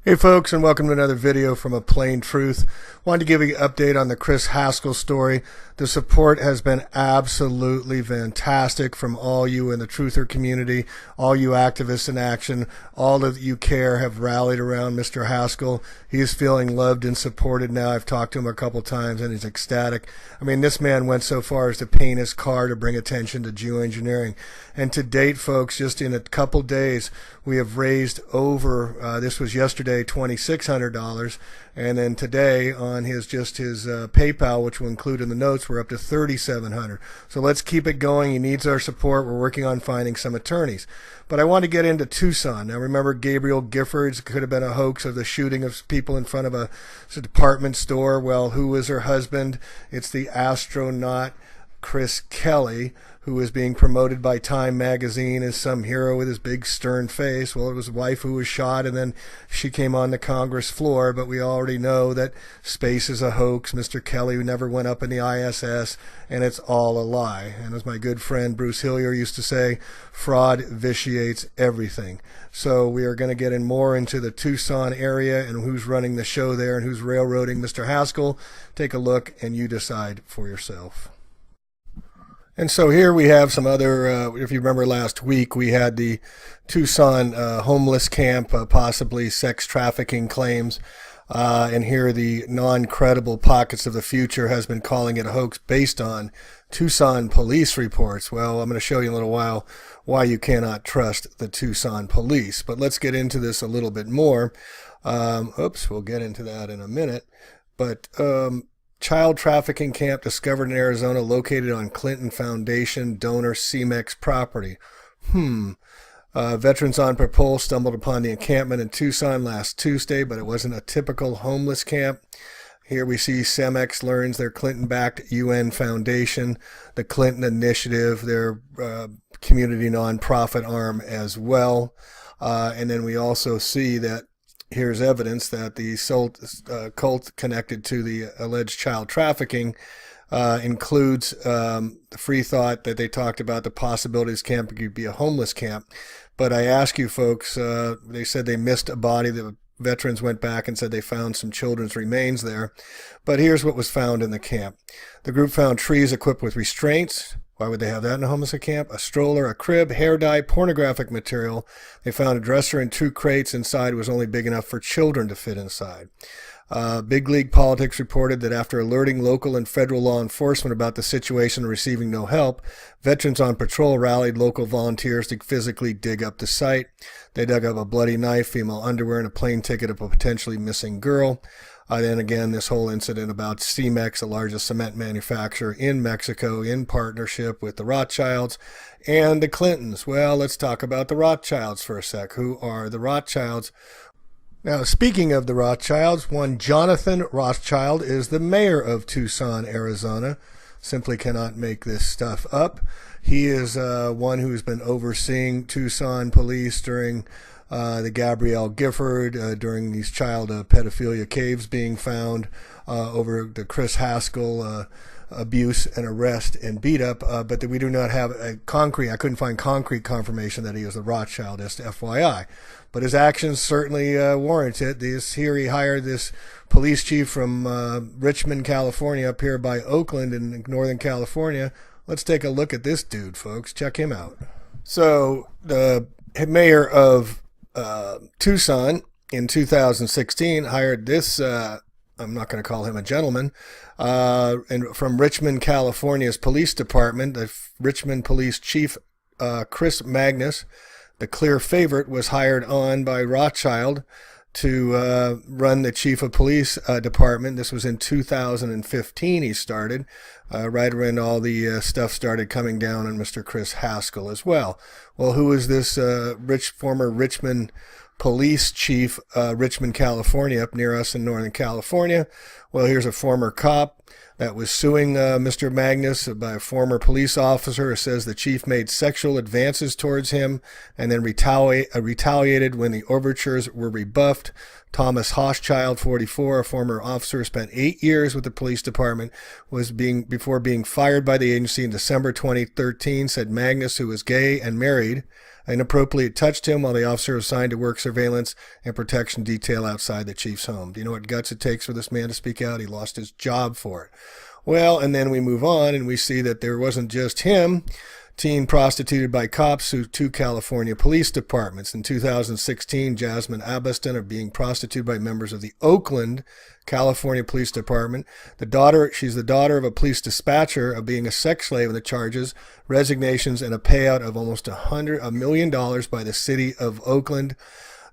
Hey folks, and welcome to another video from A Plain Truth. Wanted to give you an update on the Chris Haskell story. The support has been absolutely fantastic from all you in the truther community, all you activists in action, all that you care have rallied around Mr. Haskell. He is feeling loved and supported now. I've talked to him a couple times and he's ecstatic. I mean, this man went so far as to paint his car to bring attention to geoengineering. And to date, folks, just in a couple days, we have raised over, this was yesterday, $2,600, and then today on his PayPal, which will include in the notes, we're up to $3,700. So let's keep it going. He needs our support. We're working on finding some attorneys. But I want to get into Tucson. Now remember Gabrielle Giffords could have been a hoax of the shooting of people in front of a department store. Well, who was her husband? It's the astronaut Chris Kelly, who is being promoted by Time magazine as some hero with his big stern face. Well, it was his wife who was shot, and then she came on the Congress floor, but we already know that space is a hoax. Mr. Kelly never went up in the ISS, and it's all a lie. And as my good friend Bruce Hillier used to say, fraud vitiates everything. So we are going to get in more into the Tucson area and who's running the show there and who's railroading Mr. Haskell. Take a look, and you decide for yourself. And so here we have some other, if you remember last week, we had the Tucson homeless camp, possibly sex trafficking claims. And here the non-credible Pockets of the Future has been calling it a hoax based on Tucson police reports. Well, I'm going to show you in a little while why you cannot trust the Tucson police. But let's get into this a little bit more. We'll get into that in a minute. But child trafficking camp discovered in Arizona located on Clinton Foundation donor CMEX property. Veterans on Patrol stumbled upon the encampment in Tucson last Tuesday, but it wasn't a typical homeless camp. Here we see CMEX learns their Clinton-backed UN Foundation, the Clinton Initiative, their community nonprofit arm as well. And then we also see that here's evidence that the cult connected to the alleged child trafficking includes the free thought that they talked about the possibility this camp could be a homeless camp. But I ask you folks, they said they missed a body. The veterans went back and said they found some children's remains there. But here's what was found in the camp. The group found trees equipped with restraints. Why would they have that in a homeless camp? A stroller, a crib, hair dye, pornographic material. They found a dresser and 2 crates. Inside was only big enough for children to fit inside. Big League Politics reported that after alerting local and federal law enforcement about the situation and receiving no help, Veterans on Patrol rallied local volunteers to physically dig up the site. They dug up a bloody knife, female underwear, and a plane ticket of a potentially missing girl. Then again, this whole incident about CMEX, the largest cement manufacturer in Mexico, in partnership with the Rothschilds and the Clintons. Well, let's talk about the Rothschilds for a sec. Who are the Rothschilds? Now, speaking of the Rothschilds, one Johathan Rotschild is the mayor of Tucson, Arizona. Simply cannot make this stuff up. He is one who's been overseeing Tucson police during the Gabrielle Gifford, during these child pedophilia caves being found, over the Chris Haskell abuse and arrest and beat up, but that we do not have I couldn't find concrete confirmation that he was a Rothschild, just FYI. But his actions certainly warrant it. Here he hired this police chief from Richmond, California, up here by Oakland in Northern California. Let's take a look at this dude, folks. Check him out. So the mayor of Tucson in 2016 hired this, I'm not going to call him a gentleman, and from Richmond, California's police department, the Richmond police chief, Chris Magnus, the clear favorite, was hired on by Rotschild to run the chief of police department. This was in 2015 he started, right around all the stuff started coming down on Mr. Chris Haskell as well. Well, who is this former Richmond police chief, Richmond, California, up near us in Northern California? Well, here's a former cop that was suing Mr. Magnus by a former police officer who says the chief made sexual advances towards him and then retaliated when the overtures were rebuffed. Thomas Hochschild, 44, a former officer, spent 8 years with the police department, before being fired by the agency in December 2013, said Magnus, who was gay and married, married, inappropriately touched him while the officer was assigned to work surveillance and protection detail outside the chief's home. Do you know what guts it takes for this man to speak out? He lost his job for it. Well, and then we move on and we see that there wasn't just him. Teen prostituted by cops sued 2 California police departments. In 2016, Jasmine Abaston are being prostituted by members of the Oakland, California Police Department. She's the daughter of a police dispatcher, of being a sex slave, and the charges, resignations, and a payout of almost $1 million by the city of Oakland.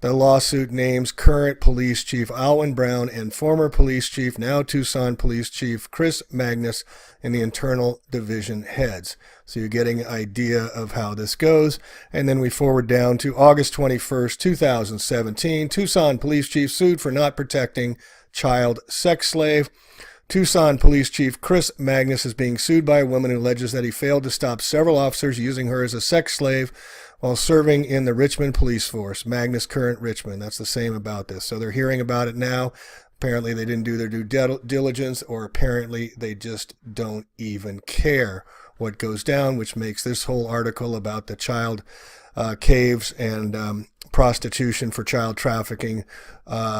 The lawsuit names current police chief Alwyn Brown and former police chief, now Tucson police chief Chris Magnus, and the internal division heads. So you're getting an idea of how this goes. And then we forward down to August 21st, 2017. Tucson police chief sued for not protecting child sex slave. Tucson police chief Chris Magnus is being sued by a woman who alleges that he failed to stop several officers using her as a sex slave while serving in the Richmond police force. Magnus, current Richmond. That's the same about this. So they're hearing about it now. Apparently they didn't do their due diligence, or apparently they just don't even care what goes down, which makes this whole article about the child caves and prostitution for child trafficking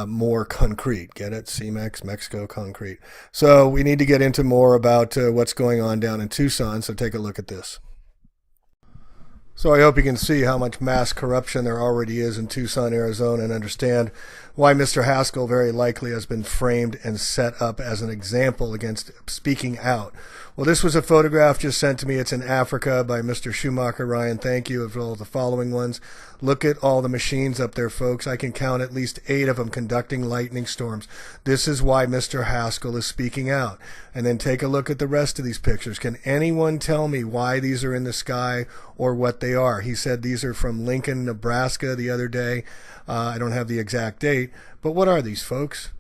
more concrete. Get it? CMEX, Mexico concrete. So we need to get into more about what's going on down in Tucson, so take a look at this. So I hope you can see how much mass corruption there already is in Tucson, Arizona, and understand why Mr. Haskell very likely has been framed and set up as an example against speaking out. Well, this was a photograph just sent to me. It's in Africa by Mr. Schumacher Ryan. Thank you for all the following ones. Look at all the machines up there, folks. I can count at least 8 of them conducting lightning storms. This is why Mr. Haskell is speaking out. And then take a look at the rest of these pictures. Can anyone tell me why these are in the sky or what they are? He said these are from Lincoln, Nebraska the other day. I don't have the exact date, but what are these, folks?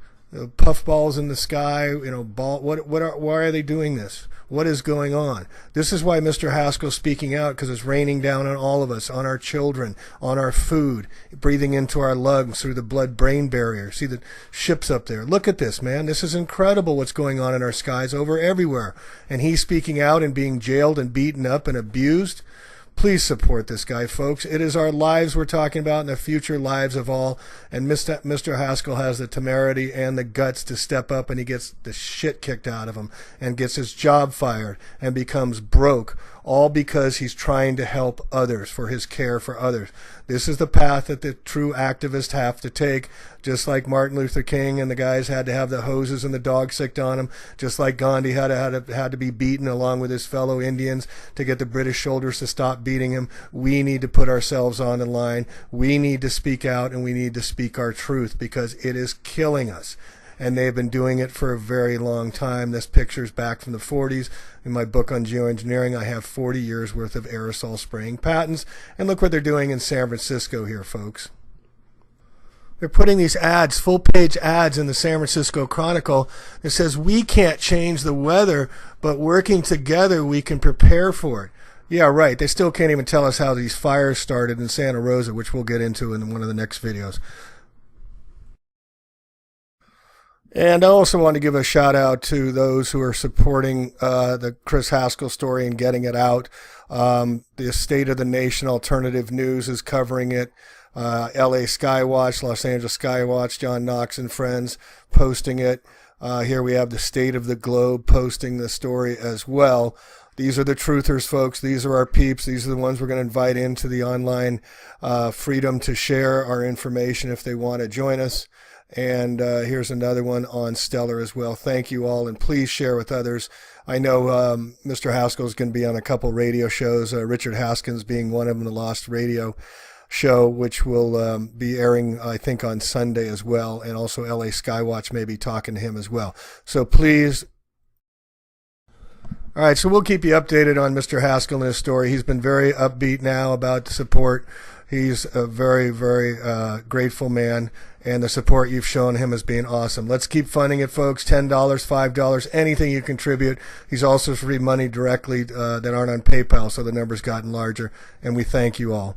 Puffballs in the sky, why are they doing this? What is going on? This is why Mr. Haskell's speaking out, because it's raining down on all of us, on our children, on our food, breathing into our lungs through the blood-brain barrier. See the ships up there. Look at this, man. This is incredible what's going on in our skies over everywhere. And he's speaking out and being jailed and beaten up and abused. Please support this guy, folks. It is our lives we're talking about and the future lives of all. And Mr. Haskell has the temerity and the guts to step up, and he gets the shit kicked out of him and gets his job fired and becomes broke, all because he's trying to help others, for his care for others. This is the path that the true activists have to take, just like Martin Luther King and the guys had to have the hoses and the dog sicked on him, just like Gandhi had to be beaten along with his fellow Indians to get the British soldiers to stop beating him. We need to put ourselves on the line. We need to speak out, and we need to speak our truth, because it is killing us. And they've been doing it for a very long time. This picture's back from the 40s. In my book on geoengineering, I have 40 years worth of aerosol spraying patents. And look what they're doing in San Francisco here, folks. They're putting these ads, full-page ads in the San Francisco Chronicle that says, we can't change the weather, but working together we can prepare for it. Yeah, right. They still can't even tell us how these fires started in Santa Rosa, which we'll get into in one of the next videos. And I also want to give a shout out to those who are supporting the Chris Haskell story and getting it out. The State of the Nation Alternative News is covering it. LA Skywatch, Los Angeles Skywatch, John Knox and friends posting it. Here we have the State of the Globe posting the story as well. These are the truthers, folks. These are our peeps. These are the ones we're going to invite into the online freedom to share our information if they want to join us. And here's another one on Stellar as well. Thank you all, and please share with others. I know Mr. Haskell is going to be on a couple radio shows, Richard Haskins being one of them, the Lost Radio show, which will be airing, I think, on Sunday as well, and also LA Skywatch may be talking to him as well. So please. All right, so we'll keep you updated on Mr. Haskell and his story. He's been very upbeat now about the support. He's a very, very grateful man, and the support you've shown him has been awesome. Let's keep funding it, folks. $10, $5, anything you contribute. He's also free money directly that aren't on PayPal, so the number's gotten larger, and we thank you all.